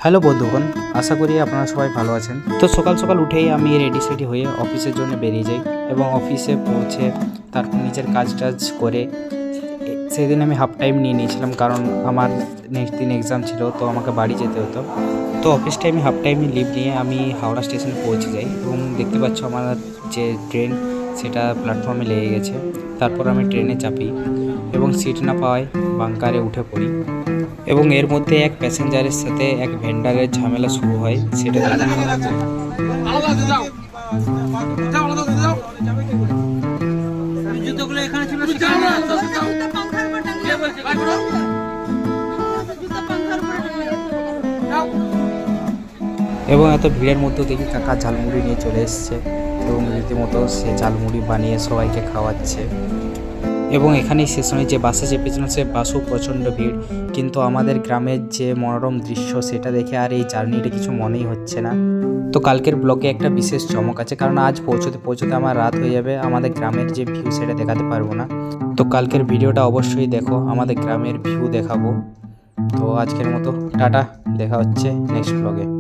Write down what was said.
Hello বন্ধুগণ, আশা করি আপনারা সবাই ভালো আছেন। তো সকাল সকাল উঠেই আমি রেডি সেডি হয়ে অফিসের জন্য বেরিয়ে যাই এবং অফিসে পৌঁছে তারপর নিজের কাজ টাজ করে সেদিন আমি হাফ টাইম নিয়ে নিয়েছিলাম, কারণ আমার নেক্সট দিন এক্সাম ছিল, তো আমাকে বাড়ি যেতে হতো। তো অফিস টাইমে হাফ টাইমে লিভ নিয়ে আমি হাওড়া স্টেশনে পৌঁছে যাই এবং দেখতে পাচ্ছ আমার যে ট্রেন সেটা প্ল্যাটফর্মে লেগে গেছে। তারপর আমি ট্রেনে চাপি এবং সিট না পাওয়ায় বাঙ্কারে উঠে পড়ি এবং এর মধ্যে এক প্যাসেঞ্জারের সাথে এক ভেন্ডারের ঝামেলা শুরু হয়। সেটা এবং এত ভিড়ের মধ্যে দেখি কাকা ঝালমুড়ি নিয়ে চলে এসছে এবং রীতিমতো সে ঝালমুড়ি বানিয়ে সবাইকে খাওয়াচ্ছে। এবং এখানেই শেষ নয়, যে বাসে চেপেছিলাম সে বাসও প্রচণ্ড ভিড়, কিন্তু আমাদের গ্রামের যে মনোরম দৃশ্য সেটা দেখে আর এই জার্নিটা কিছু মনেই হচ্ছে না। তো কালকের ব্লগে একটা বিশেষ চমক আছে, কারণ আজ পৌঁছতে পৌঁছতে আমার রাত হয়ে যাবে, আমাদের গ্রামের যে ভিউ সেটা দেখাতে পারবো না। তো কালকের ভিডিওটা অবশ্যই দেখো, আমাদের গ্রামের ভিউ দেখাবো। তো আজকের মতো টাটা, দেখা হচ্ছে নেক্সট ব্লগে।